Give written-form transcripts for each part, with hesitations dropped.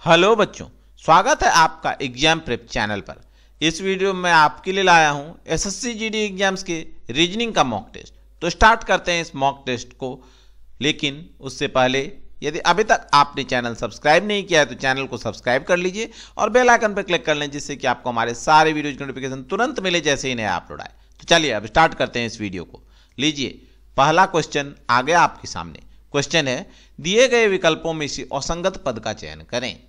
Hello बच्चों, स्वागत है आपका एग्जाम प्रेप चैनल पर। इस वीडियो में आपके लिए लाया हूं एसएससी जीडी एग्जाम्स के रीजनिंग का मॉक टेस्ट। तो स्टार्ट करते हैं इस मॉक टेस्ट को, लेकिन उससे पहले यदि अभी तक आपने चैनल सब्सक्राइब नहीं किया है तो चैनल को सब्सक्राइब कर लीजिए और बेल आइकन पर क्लिक कर लें, जिससे कि आपको हमारे सारे वीडियो की नोटिफिकेशन तुरंत मिले जैसे ही नया अपलोड आए। तो चलिए अब स्टार्ट करते हैं इस वीडियो को। लीजिए, पहला क्वेश्चन आ गया आपके सामने। क्वेश्चन है, दिए गए विकल्पों में से असंगत पद का चयन करें।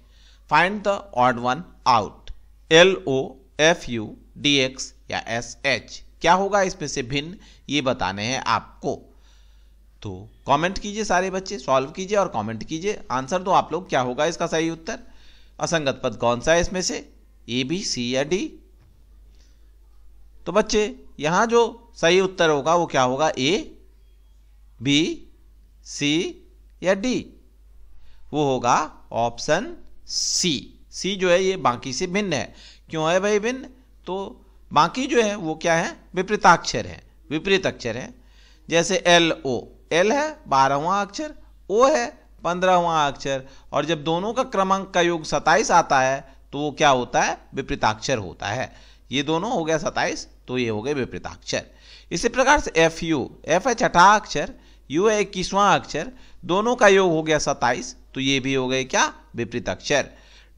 Find the odd one out. LOFU DX या SH क्या होगा इसमें से भिन्न, ये बताने हैं आपको। तो कमेंट कीजिए सारे बच्चे, सॉल्व कीजिए और कमेंट कीजिए। आंसर दो आप लोग, क्या होगा इसका सही उत्तर। असंगत पद कौन सा है इसमें से, A, B, C या D? तो बच्चे यहां जो सही उत्तर होगा वो क्या होगा, A, B, C या D? वो होगा ऑप्शन सी जो है ये बाकी से भिन्न है। क्यों है भाई भिन्न? तो बाकी जो है वो क्या है, विपरीताक्षर है, विपरीत अक्षर है। जैसे LO, L है 12वां अक्षर, O है 15वां अक्षर, और जब दोनों का क्रमांक का योग 27 आता है तो वो क्या होता है, विपरीताक्षर होता है। ये दोनों हो गया 27, तो ये हो गए विपरीताक्षर। इसी प्रकार से FU, F है 6ठा अक्षर, U है 21वां अक्षर, दोनों का योग हो गया 27, तो ये भी हो गए क्या, विपरीत अक्षर।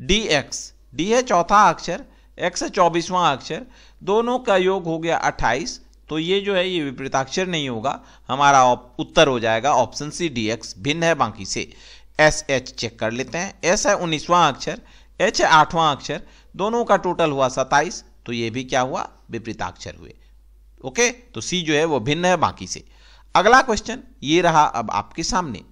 DX, D है 4था अक्षर, X है 24वां अक्षर, दोनों का योग हो गया 28, तो ये जो है ये विपरीताक्षर नहीं होगा। हमारा उत्तर हो जाएगा ऑप्शन सी, DX भिन्न है बाकी से। SH चेक कर लेते हैं। S है 19वां अक्षर, H है 8वां अक्षर, दोनों का टोटल हुआ 27, तो ये भी क्या हुआ, विपरीताक्षर हुए। ओके, तो C जो है वो भिन्न है बाकी से। अगला क्वेश्चन ये रहा अब आपके सामने।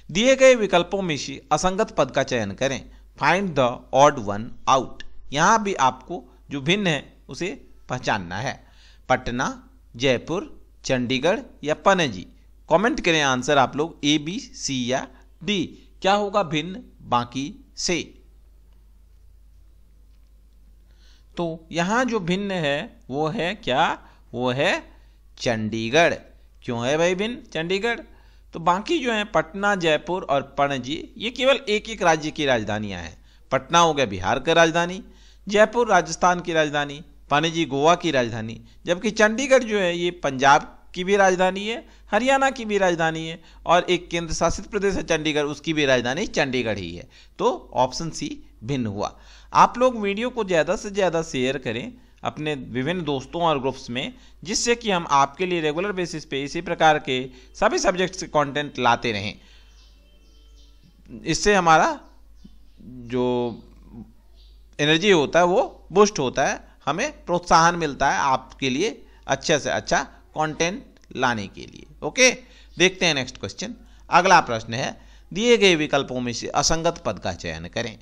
दिए गए विकल्पों में से असंगत पद का चयन करें। Find the odd one out. यहां भी आपको जो भिन्न है उसे पहचानना है। पटना, जयपुर, चंडीगढ़ या पणजी? कमेंट करें आंसर आप लोग, A, B, C या D। क्या होगा भिन्न बाकी से? तो यहां जो भिन्न है वो है क्या, वो है चंडीगढ़। क्यों है भाई भिन्न चंडीगढ़? तो बाकी जो है पटना, जयपुर और पणजी, ये केवल एक एक राज्य की राजधानियां हैं। पटना हो गया बिहार की राजधानी, जयपुर राजस्थान की राजधानी, पणजी गोवा की राजधानी, जबकि चंडीगढ़ जो है ये पंजाब की भी राजधानी है, हरियाणा की भी राजधानी है, और एक केंद्र शासित प्रदेश है चंडीगढ़, उसकी भी राजधानी चंडीगढ़ ही है। तो ऑप्शन सी भिन्न हुआ। आप लोग वीडियो को ज़्यादा से ज़्यादा शेयर करें अपने विभिन्न दोस्तों और ग्रुप्स में, जिससे कि हम आपके लिए रेगुलर बेसिस पे इसी प्रकार के सभी सब्जेक्ट्स के कंटेंट लाते रहें। इससे हमारा जो एनर्जी होता है वो बूस्ट होता है, हमें प्रोत्साहन मिलता है आपके लिए अच्छे से अच्छा कंटेंट लाने के लिए। ओके, देखते हैं नेक्स्ट क्वेश्चन। अगला प्रश्न है, दिए गए विकल्पों में से असंगत पद का चयन करें।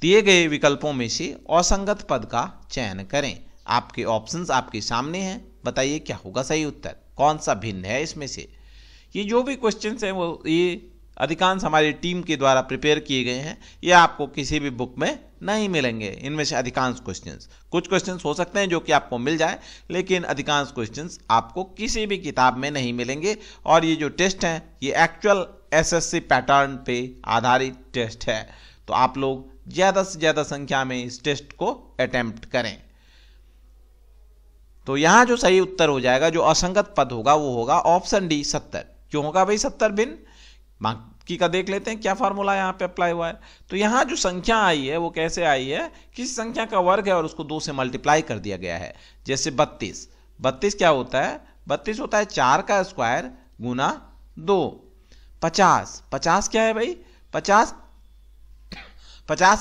दिए गए विकल्पों में से असंगत पद का चयन करें। आपके ऑप्शंस आपके सामने हैं, बताइए क्या होगा सही उत्तर, कौन सा भिन्न है इसमें से। ये जो भी क्वेश्चंस हैं वो ये अधिकांश हमारी टीम के द्वारा प्रिपेयर किए गए हैं, ये आपको किसी भी बुक में नहीं मिलेंगे। इनमें से अधिकांश क्वेश्चंस, कुछ क्वेश्चंस हो सकते हैं जो कि आपको मिल जाए, लेकिन अधिकांश क्वेश्चंस आपको किसी भी किताब में नहीं मिलेंगे। और ये जो टेस्ट हैं ये एक्चुअल SSC पैटर्न पे आधारित टेस्ट है, तो आप लोग ज़्यादा से ज़्यादा संख्या में इस टेस्ट को अटेम्प्ट करें। तो यहां जो सही उत्तर हो जाएगा, जो असंगत पद होगा वो होगा ऑप्शन डी 70। क्यों होगा भाई 70 भिन्न? बाकी का देख लेते हैं क्या फार्मूला यहां पे अप्लाई हुआ है। तो यहां जो संख्या आई है वो कैसे आई है, किसी संख्या का वर्ग है और उसको 2 से मल्टीप्लाई कर दिया गया है। जैसे 32, 32 क्या होता है, 32 होता है 4 का स्क्वायर गुना 2। 50, 50 क्या है भाई, 50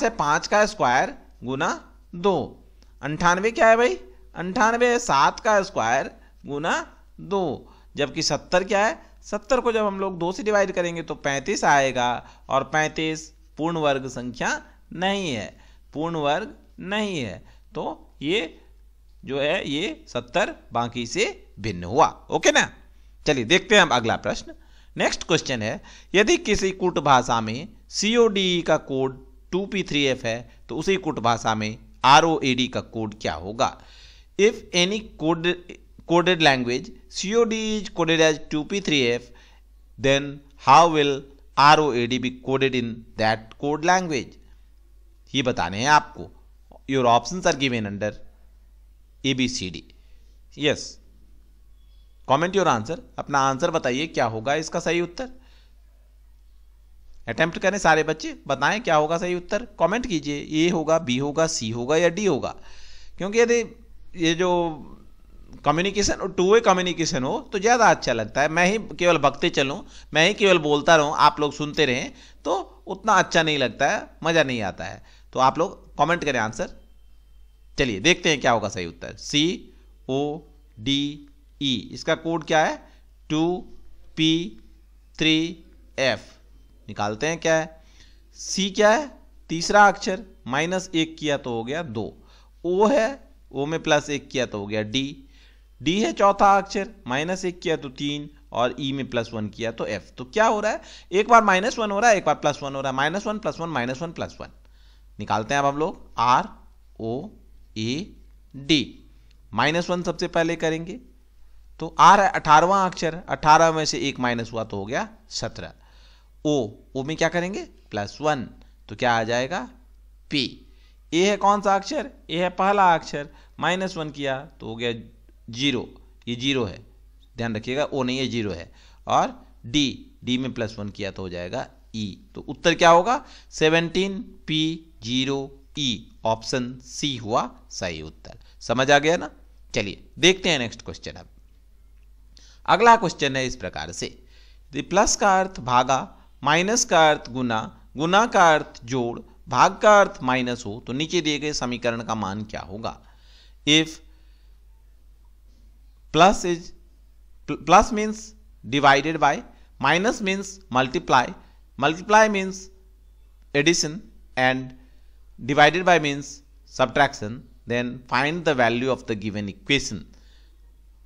है 5 का स्क्वायर गुना 2। 98 क्या है भाई, 98 है 7 का स्क्वायर गुना 2। जबकि 70 क्या है, 70 को जब हम लोग 2 से डिवाइड करेंगे तो 35 आएगा, और 35 पूर्ण वर्ग संख्या नहीं है, पूर्ण वर्ग नहीं है। तो ये जो है ये 70 बाकी से भिन्न हुआ। ओके ना, चलिए देखते हैं अब अगला प्रश्न। नेक्स्ट क्वेश्चन है, यदि किसी कूट भाषा में CODE का कोड 2P3F है तो उसी कूट भाषा में ROAD का कोड क्या होगा। If any coded language CODE is coded as 2P3F, then how will ROAD be coded in that code language? ये बताने हैं आपको। Your options are given under ABCD। Yes, comment your answer, अपना answer बताइए क्या होगा इसका सही उत्तर। अटेम्प्ट करें सारे बच्चे, बताएं क्या होगा सही उत्तर, कमेंट कीजिए। ए होगा, बी होगा, सी होगा या डी होगा। क्योंकि यदि ये जो कम्युनिकेशन और टू वे कम्युनिकेशन हो तो ज़्यादा अच्छा लगता है। मैं ही केवल बकते चलूँ, मैं ही केवल बोलता रहूँ, आप लोग सुनते रहें तो उतना अच्छा नहीं लगता है, मज़ा नहीं आता है। तो आप लोग कमेंट करें आंसर। चलिए देखते हैं क्या होगा सही उत्तर। CODE, इसका कोड क्या है 2P3F। निकालते हैं क्या है। C क्या है, तीसरा अक्षर, -1 किया तो हो गया 2। O है, O में +1 किया तो हो गया D। D है चौथा अक्षर, -1 किया तो 3 और E में +1 किया तो F। तो क्या हो रहा है, एक बार -1 हो रहा है, एक बार +1 हो रहा है, -1 +1 -1 +1। निकालते हैं अब हम लोग ROAD। -1 सबसे पहले करेंगे तो R है 18वां अक्षर, 18 में से 1 माइनस हुआ तो हो गया 17। O में क्या करेंगे +1, तो क्या आ जाएगा P। A है कौन सा अक्षर, A है पहला अक्षर, -1 किया तो हो गया 0, ये 0 है, ध्यान रखिएगा, O नहीं है 0 है। और D में +1 किया तो हो जाएगा E। तो उत्तर क्या होगा 17P0E, ऑप्शन सी हुआ सही उत्तर। समझ आ गया ना। चलिए देखते हैं नेक्स्ट क्वेश्चन। अब अगला क्वेश्चन है इस प्रकार से, प्लस का अर्थ भागा, माइनस का अर्थ गुना, गुना का अर्थ जोड़, भाग का अर्थ माइनस हो तो नीचे दिए गए समीकरण का मान क्या होगा। If plus means divided by, minus means multiply, multiply means addition and divided by means subtraction, then find the value of the given equation.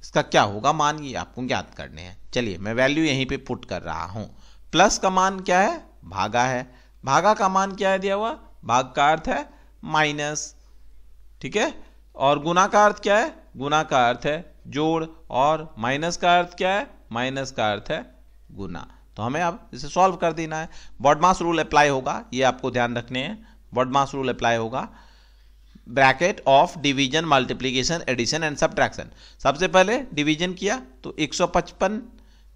इसका क्या होगा मान, ये आपको ज्ञात करने हैं। चलिए मैं वैल्यू यहीं पे पुट कर रहा हूं। प्लस का मान क्या है, भागा है, भागा का मान क्या है दिया हुआ, भाग का अर्थ है माइनस, ठीक है। और गुना का अर्थ क्या है, गुना का अर्थ है जोड़, और माइनस का अर्थ क्या है, माइनस का अर्थ है गुना। तो हमें अब इसे सॉल्व कर देना है। बॉडमास रूल अप्लाई होगा, ये आपको ध्यान रखने हैं, बॉडमास रूल अप्लाई होगा। Bracket of division, multiplication, addition and subtraction. सबसे पहले डिवीजन किया तो 155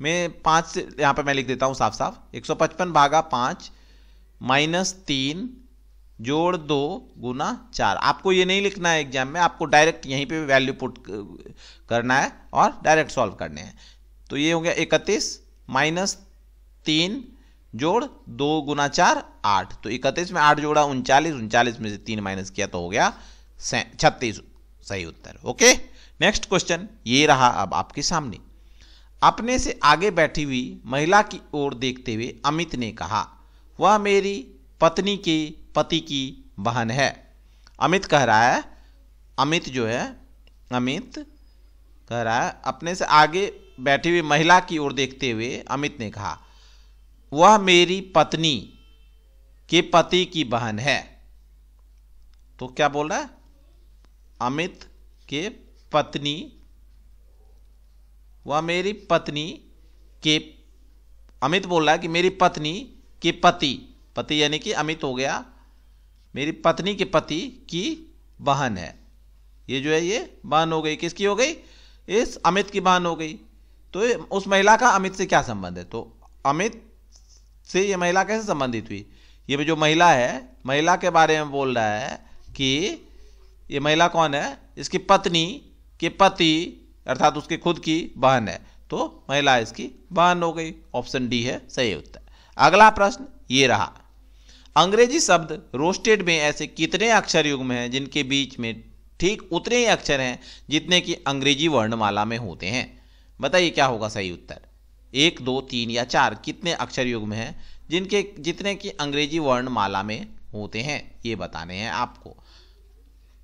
में 5 से, यहाँ पे मैं लिख देता हूँ साफ साफ, 155 भागा 5 -3 जोड़ 2 गुना 4। आपको ये नहीं लिखना है एग्जाम में, आपको डायरेक्ट यहीं पे वैल्यू पुट करना है और डायरेक्ट सॉल्व करने हैं। तो ये हो गया 31 -3 जोड़ 2 गुना 4 8। तो 31 में 8 जोड़ा 39, 39 में से 3 माइनस किया तो हो गया 36, सही उत्तर। ओके, नेक्स्ट क्वेश्चन ये रहा अब आपके सामने। अपने से आगे बैठी हुई महिला की ओर देखते हुए अमित ने कहा, वह मेरी पत्नी के पति की बहन है। अमित कह रहा है, अमित जो है, अमित कह रहा है, अपने से आगे बैठी हुई महिला की ओर देखते हुए अमित ने कहा, वह मेरी पत्नी के पति की बहन है। तो क्या बोल रहा है, अमित के पत्नी, वह मेरी पत्नी के, अमित बोल रहा है कि मेरी पत्नी के पति, पति यानी कि अमित हो गया, मेरी पत्नी के पति की बहन है। ये जो है ये बहन हो गई, किसकी हो गई, इस अमित की बहन हो गई। तो उस महिला का अमित से क्या संबंध है, तो अमित से ये महिला कैसे संबंधित हुई। ये जो महिला है, महिला के बारे में बोल रहा है कि ये महिला कौन है, इसकी पत्नी के पति अर्थात उसके खुद की बहन है। तो महिला इसकी बहन हो गई, ऑप्शन डी है सही उत्तर। अगला प्रश्न ये रहा, अंग्रेजी शब्द रोस्टेड में ऐसे कितने अक्षर युग्म हैं जिनके बीच में ठीक उतने ही अक्षर हैं जितने कि अंग्रेजी वर्णमाला में होते हैं। बताइए क्या होगा सही उत्तर। 1, 2, 3 या 4 कितने अक्षर युग्म हैं जिनके जितने कि अंग्रेजी वर्णमाला में होते हैं, ये बताने हैं आपको।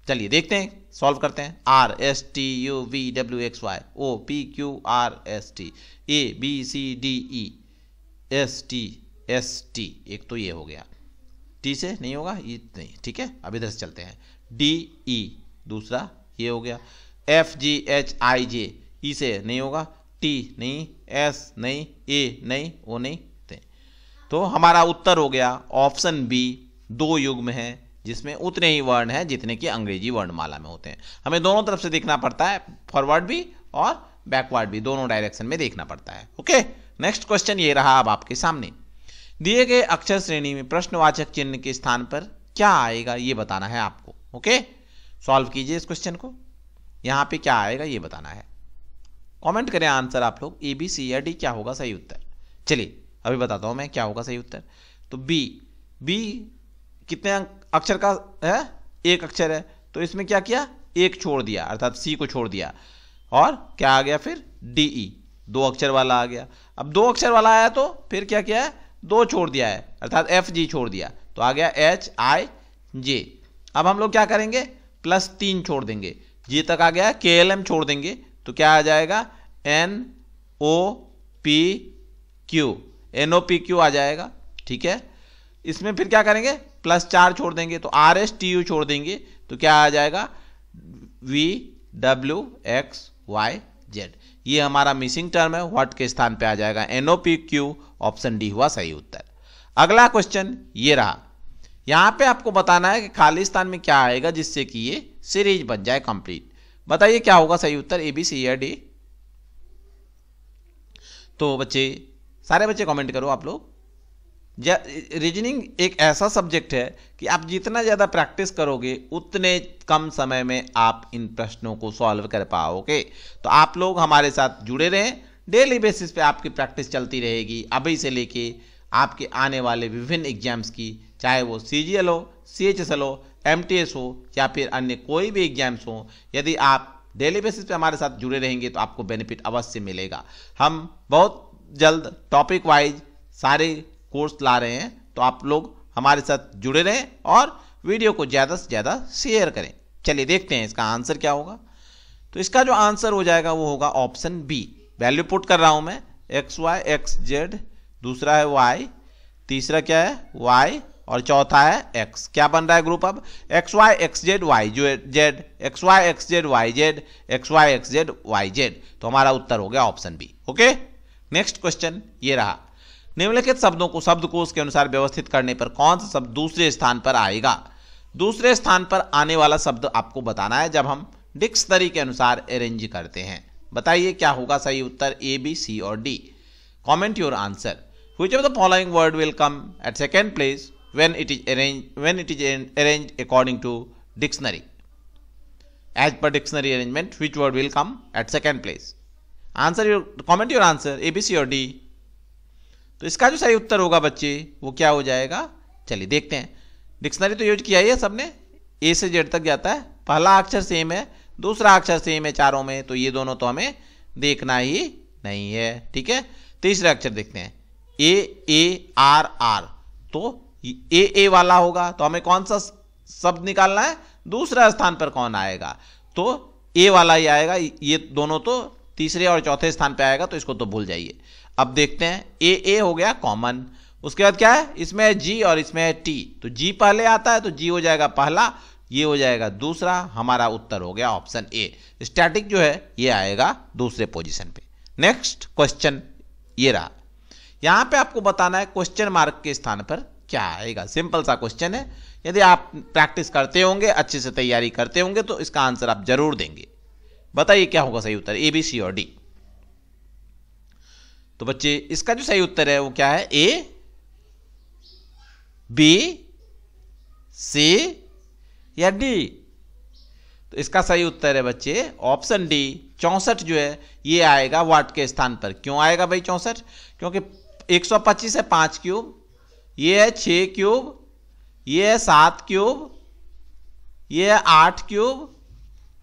चलिए देखते हैं, सॉल्व करते हैं। RSTUVWXYOPQRST ABCDESTST, एक तो ये हो गया, टी से नहीं होगा ये नहीं, ठीक है। अब इधर से चलते हैं, DE दूसरा ये हो गया, FGHIJ ई से नहीं होगा, T नहीं, S नहीं, A नहीं, O नहीं। तो हमारा उत्तर हो गया ऑप्शन बी, 2 युग्म है जिसमें उतने ही वर्ण हैं जितने कि अंग्रेजी वर्णमाला में होते हैं। हमें दोनों तरफ से देखना पड़ता है, फॉरवर्ड भी और बैकवर्ड भी, दोनों डायरेक्शन में देखना पड़ता है। ओके, नेक्स्ट क्वेश्चन ये रहा अब आपके सामने। दिए गए अक्षर श्रेणी में प्रश्नवाचक चिन्ह के स्थान पर क्या आएगा ये बताना है आपको। ओके, सॉल्व कीजिए इस क्वेश्चन को। यहां पे क्या आएगा ये बताना है। कमेंट करें आंसर आप लोग, ए बी सी या डी क्या होगा सही उत्तर। चलिए अभी बताता हूं मैं क्या होगा सही उत्तर। तो बी कितने अक्षर का है, एक अक्षर है, तो इसमें क्या किया, एक छोड़ दिया अर्थात सी को छोड़ दिया, और क्या आ गया फिर DE, दो अक्षर वाला आ गया। अब दो अक्षर वाला आया तो फिर क्या किया है, दो छोड़ दिया है अर्थात FG छोड़ दिया, तो आ गया HIJ। अब हम लोग क्या करेंगे, +3 छोड़ देंगे, G तक आ गया, KLM छोड़ देंगे तो क्या आ जाएगा NOPQ आ जाएगा। ठीक है, इसमें फिर क्या करेंगे, +4 छोड़ देंगे तो RSTU छोड़ देंगे तो क्या आ जाएगा VWXYZ। ये हमारा मिसिंग टर्म है, व्हाट के स्थान पे आ जाएगा NOPQ, ऑप्शन डी हुआ सही उत्तर। अगला क्वेश्चन ये रहा, यहां पे आपको बताना है कि खाली स्थान में क्या आएगा जिससे कि ये सीरीज बन जाए कंप्लीट। बताइए क्या होगा सही उत्तर, ए बी सी या डी। तो बच्चे, सारे बच्चे कमेंट करो आप लोग। रीजनिंग एक ऐसा सब्जेक्ट है कि आप जितना ज़्यादा प्रैक्टिस करोगे उतने कम समय में आप इन प्रश्नों को सॉल्व कर पाओगे। तो आप लोग हमारे साथ जुड़े रहें, डेली बेसिस पे आपकी प्रैक्टिस चलती रहेगी, अभी से लेके आपके आने वाले विभिन्न एग्जाम्स की, चाहे वो CGL हो, CHSL हो, MTS हो या फिर अन्य कोई भी एग्जाम्स हो। यदि आप डेली बेसिस पे हमारे साथ जुड़े रहेंगे तो आपको बेनिफिट अवश्य मिलेगा। हम बहुत जल्द टॉपिक वाइज सारे कोर्स ला रहे हैं, तो आप लोग हमारे साथ जुड़े रहें और वीडियो को ज़्यादा से ज़्यादा शेयर करें। चलिए देखते हैं इसका आंसर क्या होगा। तो इसका जो आंसर हो जाएगा वो होगा ऑप्शन बी। वैल्यू पुट कर रहा हूं मैं, XY XZ, दूसरा है Y, तीसरा क्या है Y, और चौथा है X। क्या बन रहा है ग्रुप अब, XY XZ YZ, XY XZ YZ, XY XZ YZ। तो हमारा उत्तर हो गया option B. Okay, next question ये रहा, निम्नलिखित शब्दों को शब्दकोश के अनुसार व्यवस्थित करने पर कौन सा शब्द दूसरे स्थान पर आएगा। दूसरे स्थान पर आने वाला शब्द आपको बताना है जब हम डिक्शनरी के अनुसार अरेंज करते हैं। बताइए क्या होगा सही उत्तर, ए बी सी और D. Comment your answer. Which of the following word will come at second place when it is arranged according to dictionary? As per dictionary arrangement, which word will come at second place? Comment your answer, A, B, C और D। तो इसका जो सही उत्तर होगा बच्चे वो क्या हो जाएगा, चलिए देखते हैं। डिक्शनरी तो यूज किया ही है सबने, A से Z तक जाता है, पहला अक्षर सेम है, दूसरा अक्षर सेम है चारों में, तो ये दोनों तो हमें देखना ही नहीं है। ठीक है, तीसरा अक्षर देखते हैं, AARR, तो ए वाला होगा तो हमें कौन सा शब्द निकालना है, दूसरा स्थान पर कौन आएगा, तो ए वाला ही आएगा। ये दोनों तो तीसरे और चौथे स्थान पे आएगा, तो इसको तो भूल जाइए। अब देखते हैं, ए हो गया कॉमन, उसके बाद क्या है, इसमें है जी और इसमें है टी, तो जी पहले आता है तो जी हो जाएगा पहला, ये हो जाएगा दूसरा। हमारा उत्तर हो गया ऑप्शन ए, स्टैटिक जो है ये आएगा दूसरे पोजीशन पे। नेक्स्ट क्वेश्चन ये रहा, यहां पे आपको बताना है क्वेश्चन मार्क के स्थान पर क्या आएगा। सिंपल सा क्वेश्चन है, यदि आप प्रैक्टिस करते होंगे, अच्छे से तैयारी करते होंगे तो इसका आंसर आप जरूर देंगे। बताइए क्या होगा सही उत्तर, ए बी सी और डी। तो बच्चे इसका जो सही उत्तर है वो क्या है, ए बी सी या डी। तो इसका सही उत्तर है बच्चे ऑप्शन डी, 64 जो है ये आएगा वाट के स्थान पर। क्यों आएगा भाई 64, क्योंकि 125 है 5 क्यूब, ये है 6 क्यूब, ये है 7 क्यूब, ये है 8 क्यूब,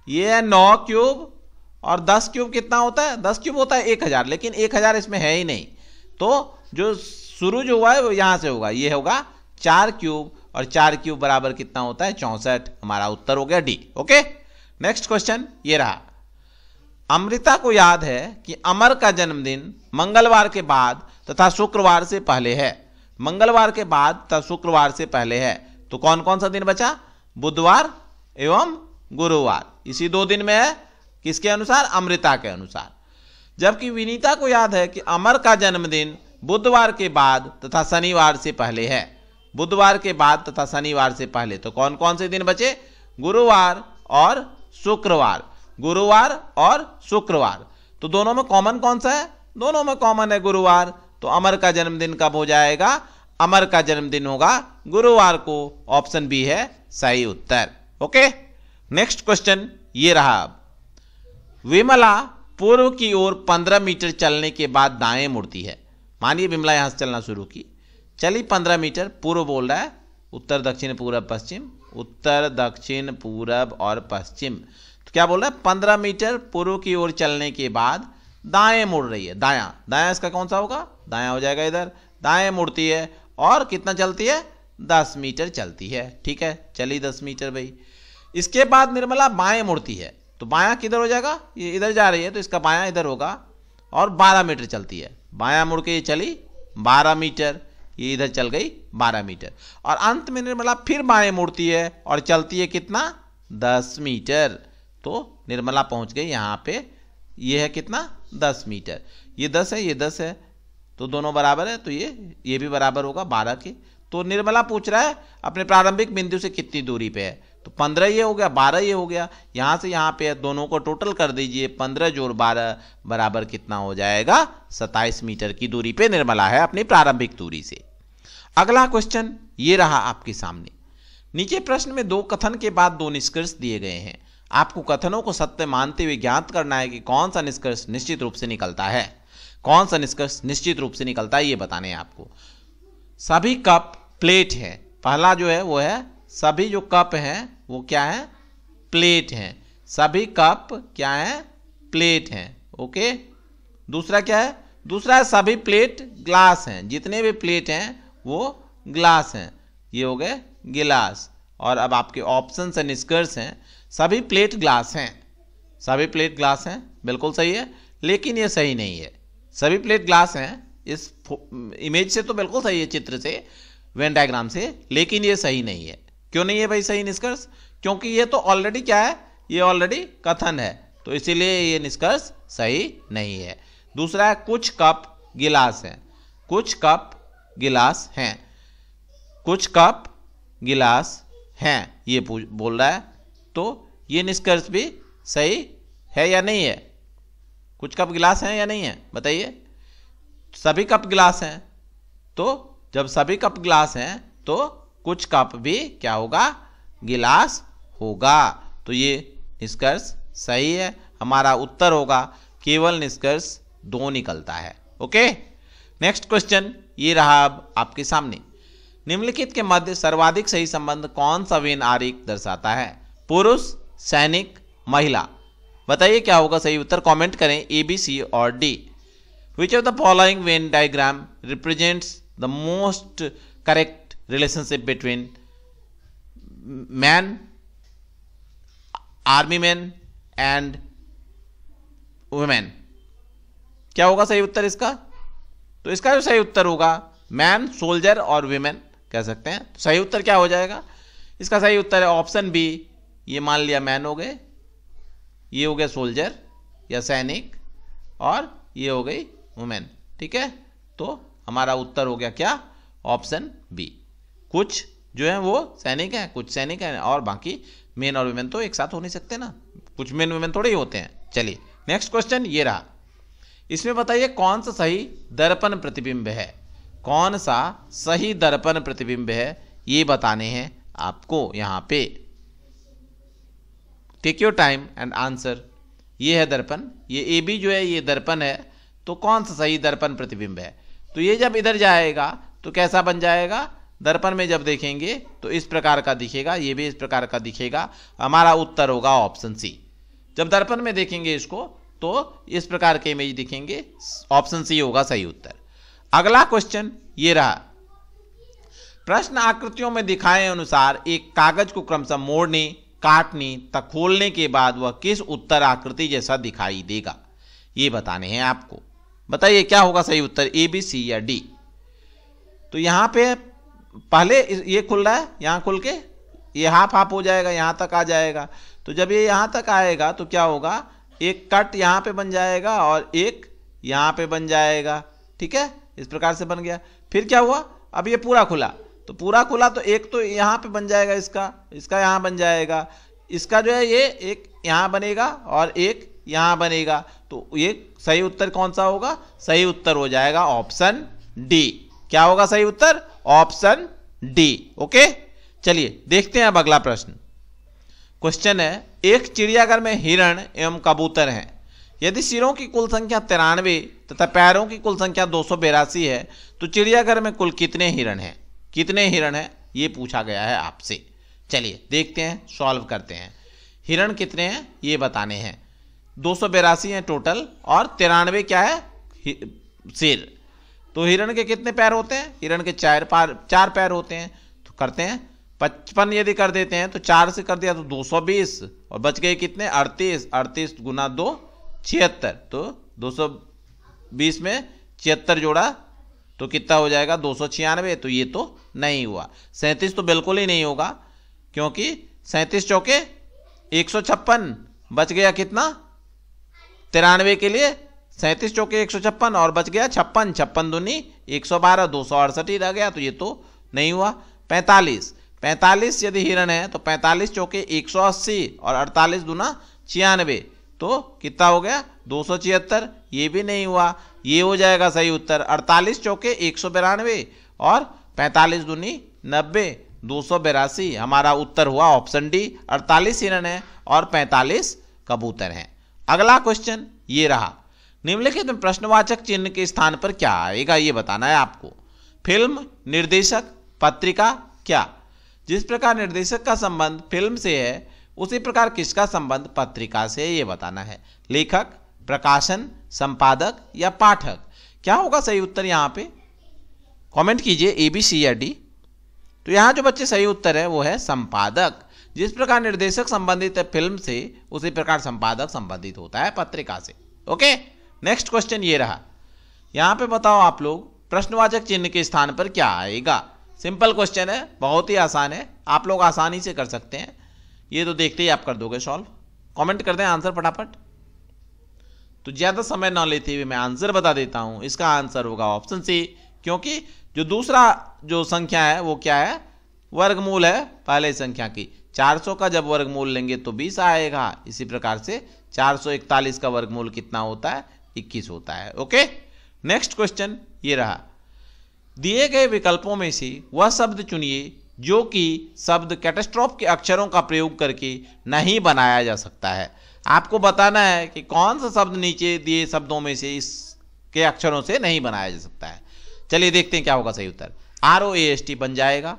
ये है 9 क्यूब, और 10 क्यूब कितना होता है, 10 क्यूब होता है 1000, लेकिन 1000 इसमें है ही नहीं, तो जो शुरू जो हुआ है वो यहां से होगा, ये होगा 4 क्यूब, और 4 क्यूब बराबर कितना होता है 64। हमारा उत्तर हो गया डी। ओके, नेक्स्ट क्वेश्चन ये रहा, अमृता को याद है कि अमर का जन्मदिन मंगलवार के बाद तथा शुक्रवार से पहले है। मंगलवार के बाद तथा शुक्रवार से पहले है, तो कौन कौन सा दिन बचा, बुधवार एवं गुरुवार। इसी 2 दिन में है, किसके अनुसार, अमृता के अनुसार। जबकि विनीता को याद है कि अमर का जन्मदिन बुधवार के बाद तथा शनिवार से पहले है, बुधवार के बाद तथा शनिवार से पहले। तो कौन कौन से दिन बचे? गुरुवार और शुक्रवार, गुरुवार और शुक्रवार। तो दोनों में कॉमन कौन सा है? दोनों में कॉमन है गुरुवार। तो अमर का जन्मदिन कब हो जाएगा? अमर का जन्मदिन होगा गुरुवार को। ऑप्शन बी है सही उत्तर। ओके, नेक्स्ट क्वेश्चन ये रहा। अब विमला पूर्व की ओर 15 मीटर चलने के बाद दाएं मुड़ती है। मानिए विमला यहां से चलना शुरू की, चली 15 मीटर, पूर्व बोल रहा है, उत्तर दक्षिण पूरब पश्चिम, उत्तर दक्षिण पूरब और पश्चिम। तो क्या बोल रहा है? 15 मीटर पूर्व की ओर चलने के बाद दाएं मुड़ रही है। दायां, दायां इसका कौन सा होगा? दायां हो जाएगा इधर। दाएं मुड़ती है और कितना चलती है? 10 मीटर चलती है। ठीक है, चली 10 मीटर भाई। इसके बाद निर्मला बाएं मुड़ती है। तो बायां किधर हो जाएगा? ये इधर जा रही है तो इसका बायां इधर होगा और 12 मीटर चलती है। बायां मुड़ के ये चली 12 मीटर, ये इधर चल गई 12 मीटर। और अंत में निर्मला फिर बाएं मुड़ती है और चलती है कितना? 10 मीटर। तो निर्मला पहुंच गई यहां पे, ये है कितना? 10 मीटर। ये 10 है, ये 10 है, तो दोनों बराबर है। तो ये भी बराबर होगा 12 के। तो निर्मला पूछ रहा है अपने प्रारंभिक बिंदु से कितनी दूरी पे है। तो 15 ये हो गया, 12 ये हो गया, यहां से यहां पे दोनों को टोटल कर दीजिए। 15 जोड़ 12 बराबर कितना हो जाएगा? 27 मीटर की दूरी पे निर्मला है अपनी प्रारंभिक दूरी से। अगला क्वेश्चन ये रहा आपके सामने। नीचे प्रश्न में 2 कथन के बाद 2 निष्कर्ष दिए गए हैं। आपको कथनों को सत्य मानते हुए ज्ञात करना है कि कौन सा निष्कर्ष निश्चित रूप से निकलता है। कौन सा निष्कर्ष निश्चित रूप से निकलता है ये बताने हैं आपको। सभी कप प्लेट है। पहला जो है वो है सभी जो कप हैं वो क्या है? प्लेट हैं। सभी कप क्या है? प्लेट हैं। ओके, दूसरा क्या है? दूसरा है सभी प्लेट ग्लास हैं। जितने भी प्लेट हैं वो ग्लास हैं। ये हो गए गिलास। और अब आपके ऑप्शन से निष्कर्ष हैं सभी प्लेट ग्लास हैं। सभी प्लेट ग्लास हैं, बिल्कुल सही है, लेकिन ये सही नहीं है। सभी प्लेट ग्लास हैं इस इमेज से तो बिल्कुल सही है, चित्र से, वेन डायग्राम से, लेकिन ये सही नहीं है। क्यों नहीं है भाई सही निष्कर्ष? क्योंकि ये तो ऑलरेडी क्या है? ये ऑलरेडी कथन है, तो इसीलिए ये निष्कर्ष सही नहीं है। दूसरा है कुछ कप गिलास हैं। कुछ कप गिलास हैं। कुछ कप गिलास हैं ये बोल रहा है, तो ये निष्कर्ष भी सही है या नहीं है? कुछ कप गिलास हैं या नहीं है बताइए? सभी कप गिलास हैं, तो जब सभी कप गिलास हैं तो कुछ कप भी क्या होगा? गिलास होगा। तो ये निष्कर्ष सही है। हमारा उत्तर होगा केवल निष्कर्ष 2 निकलता है। ओके, नेक्स्ट क्वेश्चन ये रहा अब आपके सामने। निम्नलिखित के मध्य सर्वाधिक सही संबंध कौन सा वेन आरेख दर्शाता है? पुरुष, सैनिक, महिला। बताइए क्या होगा सही उत्तर? कमेंट करें ए, बी, सी और D. Which of the following Venn diagram represents the most correct relationship between man, army man and women? क्या होगा सही उत्तर इसका? तो इसका जो सही उत्तर होगा मैन, सोल्जर और विमेन कह सकते हैं। तो सही उत्तर क्या हो जाएगा? इसका सही उत्तर है ऑप्शन बी। ये मान लिया मैन हो गए, ये हो गया सोल्जर या सैनिक, और ये हो गई वुमेन। ठीक है, तो हमारा उत्तर हो गया क्या? Option B. कुछ जो है वो सैनिक हैं, कुछ सैनिक हैं, और बाकी मेन और वुमेन तो एक साथ हो नहीं सकते ना, कुछ मेन वुमेन थोड़े ही होते हैं। चलिए नेक्स्ट क्वेश्चन ये रहा। इसमें बताइए कौन सा सही दर्पण प्रतिबिंब है? कौन सा सही दर्पण प्रतिबिंब है ये बताने हैं आपको यहां पे। Take your time and answer. ये है दर्पण, ये ए बी जो है ये दर्पण है। तो कौन सा सही दर्पण प्रतिबिंब है? तो ये जब इधर जाएगा तो कैसा बन जाएगा? दर्पण में जब देखेंगे तो इस प्रकार का दिखेगा, ये भी इस प्रकार का दिखेगा। हमारा उत्तर होगा ऑप्शन सी। जब दर्पण में देखेंगे इसको तो इस प्रकार के इमेज दिखेंगे, ऑप्शन सी होगा सही उत्तर। अगला क्वेश्चन ये रहा। प्रश्न आकृतियों में दिखाए अनुसार एक कागज को क्रमशः मोड़ने, काटने तथा खोलने के बाद वह किस उत्तर आकृति जैसा दिखाई देगा? ये बताने हैं आपको। बताइए क्या होगा सही उत्तर? ए, बी, सी या डी? तो यहां पे पहले ये खुल रहा है, यहां खुल के ये हाफ हाफ हो जाएगा, यहां तक आ जाएगा। तो जब ये यहां तक आएगा तो क्या होगा? एक कट यहां पे बन जाएगा और एक यहां पे बन जाएगा। ठीक है, इस प्रकार से बन गया। फिर क्या हुआ? अब ये पूरा खुला तो पूरा खुला तो एक तो यहाँ पे बन जाएगा, इसका यहाँ बन जाएगा, इसका जो है ये एक यहाँ बनेगा और एक यहाँ बनेगा। तो ये सही उत्तर कौन सा होगा? सही उत्तर हो जाएगा ऑप्शन डी। क्या होगा सही उत्तर? Option D. ओके, चलिए देखते हैं अब अगला प्रश्न। क्वेश्चन है, एक चिड़ियाघर में हिरण एवं कबूतर हैं। यदि सिरों की कुल संख्या 93 तथा पैरों की कुल संख्या 282 है तो चिड़ियाघर में कुल कितने हिरण हैं? कितने हिरण हैं ये पूछा गया है आपसे। चलिए देखते हैं, सॉल्व करते हैं। हिरण कितने हैं ये बताने हैं। 282 हैं टोटल और 93 क्या है? सिर। तो हिरण के कितने पैर होते हैं? हिरण के 4 पैर होते हैं। तो करते हैं 55 यदि कर देते हैं तो 4 से कर दिया तो 220 और बच गए कितने? 38। 38 गुना 2 76। तो 220 में 76 जोड़ा तो कितना हो जाएगा? 296। तो ये तो नहीं हुआ। 37 तो बिल्कुल ही नहीं होगा क्योंकि 37 चौके 156, बच गया कितना? 93 के लिए 37 चौके 156 और बच गया 56। 56 दूनी 112, 268 ही रह गया, तो ये तो नहीं हुआ। 45 यदि हिरण है तो 45 चौके 180 और 48 दूना 96, तो कितना हो गया? 276। ये भी नहीं हुआ, ये हो जाएगा सही उत्तर। 48 चौके 192 और 45 दूनी 90, 282। हमारा उत्तर हुआ ऑप्शन डी। 48 हिरण है और 45 कबूतर हैं। अगला क्वेश्चन ये रहा, निम्नलिखित में प्रश्नवाचक चिन्ह के स्थान पर क्या आएगा ये बताना है आपको। फिल्म, निर्देशक, पत्रिका, क्या? जिस प्रकार निर्देशक का संबंध फिल्म से है उसी प्रकार किसका संबंध पत्रिका से ये बताना है। लेखक, प्रकाशन, संपादक या पाठक? क्या होगा सही उत्तर यहाँ पे? कमेंट कीजिए ए, बी, सी या डी। तो यहाँ जो बच्चे सही उत्तर है वो है संपादक। जिस प्रकार निर्देशक संबंधित है फिल्म से उसी प्रकार संपादक संबंधित होता है पत्रिका से। ओके, नेक्स्ट क्वेश्चन ये रहा, यहाँ पे बताओ आप लोग प्रश्नवाचक चिन्ह के स्थान पर क्या आएगा। सिंपल क्वेश्चन है, बहुत ही आसान है, आप लोग आसानी से कर सकते हैं। ये तो देखते ही आप कर दोगे सॉल्व। कमेंट कर दें आंसर फटाफट। तो ज्यादा समय ना लेते हुए मैं आंसर बता देता हूं। इसका आंसर होगा ऑप्शन सी, क्योंकि जो दूसरा जो संख्या है वो क्या है? वर्गमूल है पहले संख्या की। 400 का जब वर्गमूल लेंगे तो 20 आएगा। इसी प्रकार से 441 का वर्गमूल कितना होता है? 21 होता है। ओके, नेक्स्ट क्वेश्चन ये रहा, दिए गए विकल्पों में से वह शब्द चुनिए जो कि शब्द कैटास्ट्रोफ के अक्षरों का प्रयोग करके नहीं बनाया जा सकता है। आपको बताना है कि कौन सा शब्द नीचे दिए शब्दों में से इसके अक्षरों से नहीं बनाया जा सकता है। चलिए देखते हैं क्या होगा सही उत्तर। ROAST बन जाएगा,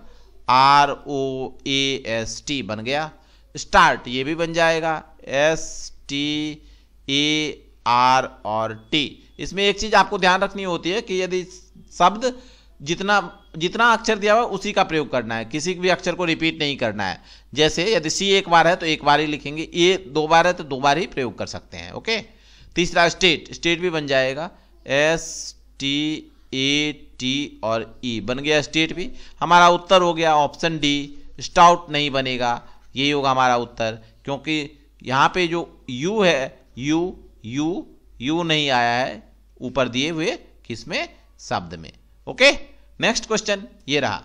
ROAST बन गया। स्टार्ट ये भी बन जाएगा, STAR और T। इसमें एक चीज आपको ध्यान रखनी होती है कि यदि शब्द जितना अक्षर दिया हुआ उसी का प्रयोग करना है, किसी भी अक्षर को रिपीट नहीं करना है। जैसे यदि C एक बार है तो एक बार ही लिखेंगे, A 2 बार है तो 2 बार ही प्रयोग कर सकते हैं। ओके, तीसरा स्टेट भी बन जाएगा, STAT और E बन गया स्टेट भी। हमारा उत्तर हो गया ऑप्शन डी, स्टाउट नहीं बनेगा। यही होगा हमारा उत्तर, क्योंकि यहाँ पे जो U है यू नहीं आया है ऊपर दिए हुए किसमें? शब्द में। ओके, नेक्स्ट क्वेश्चन ये रहा,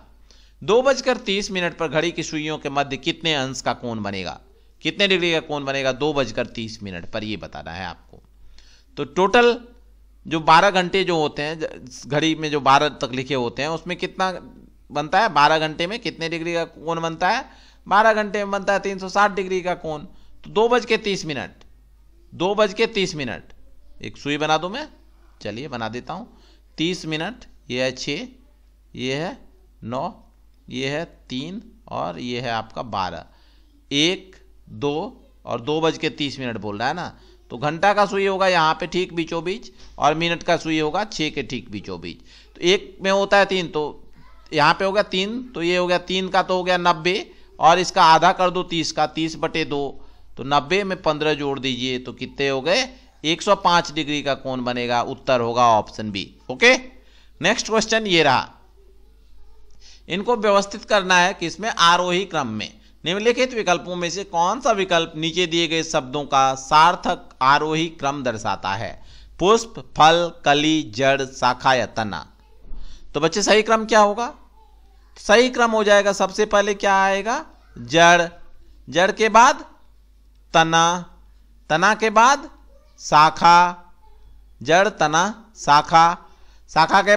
2:30 पर घड़ी की सुइयों के मध्य कितने अंश का कोण बनेगा? कितने डिग्री का कोण बनेगा 2:30 पर? ये बताना है आपको। तो टोटल जो 12 घंटे जो होते हैं घड़ी में, जो 12 तक लिखे होते हैं, उसमें कितना बनता है? 12 घंटे में कितने डिग्री का कोण बनता है? 12 घंटे में बनता है 360 डिग्री का कोण। तो 2:30 एक सुई बना दूं मैं, चलिए बना देता हूं। 30 मिनट, ये है 6, ये है 9, ये है 3 और ये है आपका 12। 1, 2 और 2:30 बोल रहा है ना। तो घंटा का सुई होगा यहाँ पे ठीक बीचों बीच और मिनट का सुई होगा 6 के ठीक बीचों बीच। तो एक में होता है 3, तो यहाँ पे हो गया 3, तो ये हो गया 3 का तो हो गया 90 और इसका आधा कर दो 30 का, 30/2 तो 90 में 15 जोड़ दीजिए तो कितने हो गए? 105 डिग्री का कोण बनेगा। उत्तर होगा option B. Okay, next question ये रहा, इनको व्यवस्थित करना है कि इसमें आरोही क्रम में निम्नलिखित विकल्पों में से कौन सा विकल्प नीचे दिए गए शब्दों का सार्थक आरोही क्रम दर्शाता है? पुष्प, फल, कली, जड़, शाखा या तना? तो बच्चे सही क्रम क्या होगा? सही क्रम हो जाएगा। सबसे पहले क्या आएगा? जड़, जड़ के बाद तना, तना के बाद शाखा, जड़ तना शाखा, शाखा के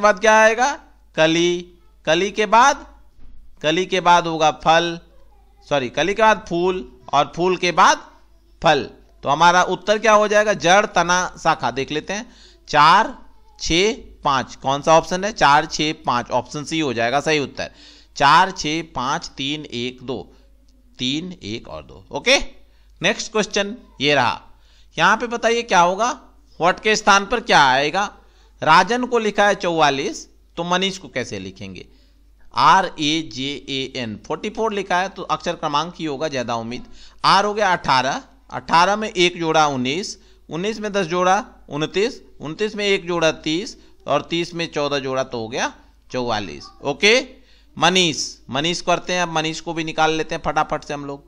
बाद क्या आएगा? कली, कली के बाद होगा फल, सॉरी कली के बाद फूल, और फूल के बाद फल। तो हमारा उत्तर क्या हो जाएगा? जड़ तना शाखा। देख लेते हैं, 4 6 5 कौन सा ऑप्शन है? 4 6 5 ऑप्शन सी हो जाएगा सही उत्तर। 4 6 5 3 1 2, 3 1 और 2। ओके, नेक्स्ट क्वेश्चन ये रहा। यहां पे बताइए क्या होगा? व्हाट के स्थान पर क्या आएगा? राजन को लिखा है 44, तो मनीष को कैसे लिखेंगे? RAJAN 44 लिखा है तो अक्षर क्रमांक ही होगा, ज्यादा उम्मीद। आर हो गया 18, 18 में 1 जोड़ा 19, 19 में 10 जोड़ा 29, 29 में 1 जोड़ा 30, और 30 में 14 जोड़ा तो हो गया 44। ओके, मनीष, मनीष करते हैं। अब मनीष को भी निकाल लेते हैं फटाफट से हम लोग।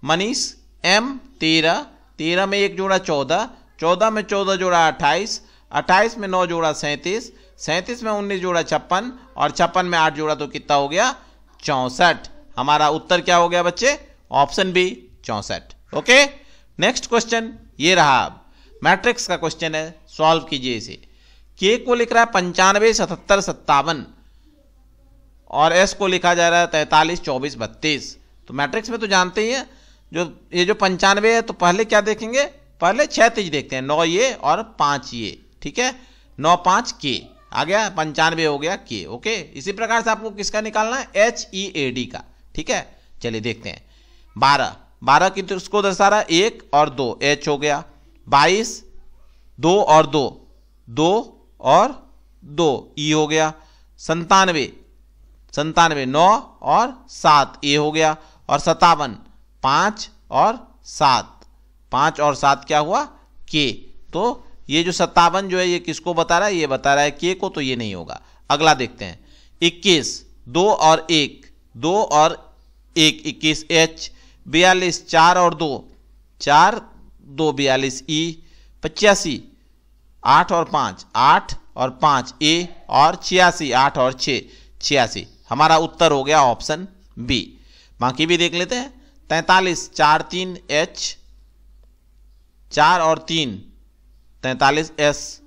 मनीष M 13, 13 में 1 जोड़ा 14, 14 में 14 जोड़ा 28, 28 में 9 जोड़ा 37, 37 में 19 जोड़ा 56, और 56 में 8 जोड़ा तो कितना हो गया? 64। हमारा उत्तर क्या हो गया बच्चे? Option B 64। Okay, next question ये रहा। अब मैट्रिक्स का क्वेश्चन है, सॉल्व कीजिए इसे। के को लिख रहा है 95 77 57, और एस को लिखा जा रहा है 43 24 32। तो मैट्रिक्स में तो जानते ही हैं, ये जो 95 है तो पहले क्या देखेंगे? पहले 6 देखते हैं, 9 ये और 5 ये, ठीक है। 9 5 के आ गया, 95 हो गया के। ओके, इसी प्रकार से आपको किसका निकालना है? HEAD का, ठीक है। चलिए देखते हैं। 12, 12 की उसको दर्शा रहा है 1 और 2, H हो गया। 22 2 और 2, 2 और 2, E हो गया। 97 9 और 7, A हो गया। और 57 5 और 7, 5 और 7 क्या हुआ? के। तो ये जो 57 जो है ये किसको बता रहा है? ये बता रहा है के को, तो ये नहीं होगा। अगला देखते हैं। 21 2 और 1, 2 और 1 21 H। 42 4 और 2, 4 2 42 E। 85 8 और 5, 8 और 5 A। और 86 8 और 6 86। हमारा उत्तर हो गया ऑप्शन बी। बाकी भी देख लेते हैं। 43 4 3 H, 4 और 3 43 S,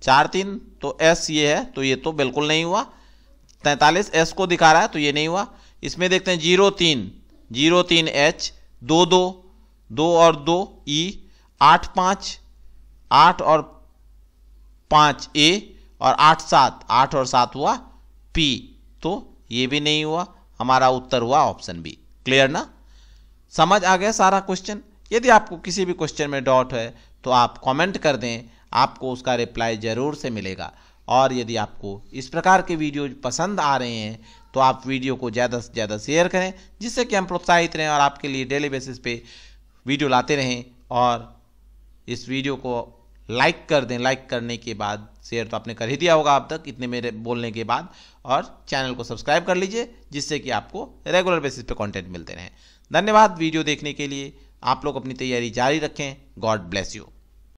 4 3 तो S ये है, तो ये तो बिल्कुल नहीं हुआ। 43 S को दिखा रहा है तो ये नहीं हुआ। इसमें देखते हैं 0 3 H, 2 2 2 और 2 E। 8 5 8 और 5 A, और 8 7 8 और 7 हुआ P, तो ये भी नहीं हुआ। हमारा उत्तर हुआ ऑप्शन बी। क्लियर ना? समझ आ गया सारा क्वेश्चन? यदि आपको किसी भी क्वेश्चन में डाउट है तो आप कमेंट कर दें, आपको उसका रिप्लाई जरूर से मिलेगा। और यदि आपको इस प्रकार के वीडियो पसंद आ रहे हैं तो आप वीडियो को ज़्यादा से ज़्यादा शेयर करें, जिससे कि हम प्रोत्साहित रहें और आपके लिए डेली बेसिस पे वीडियो लाते रहें। और इस वीडियो को लाइक कर दें। लाइक करने के बाद शेयर तो आपने कर ही दिया होगा अब तक इतने मेरे बोलने के बाद। और चैनल को सब्सक्राइब कर लीजिए, जिससे कि आपको रेगुलर बेसिस पे कंटेंट मिलते रहें। धन्यवाद वीडियो देखने के लिए। आप लोग अपनी तैयारी जारी रखें। God bless you.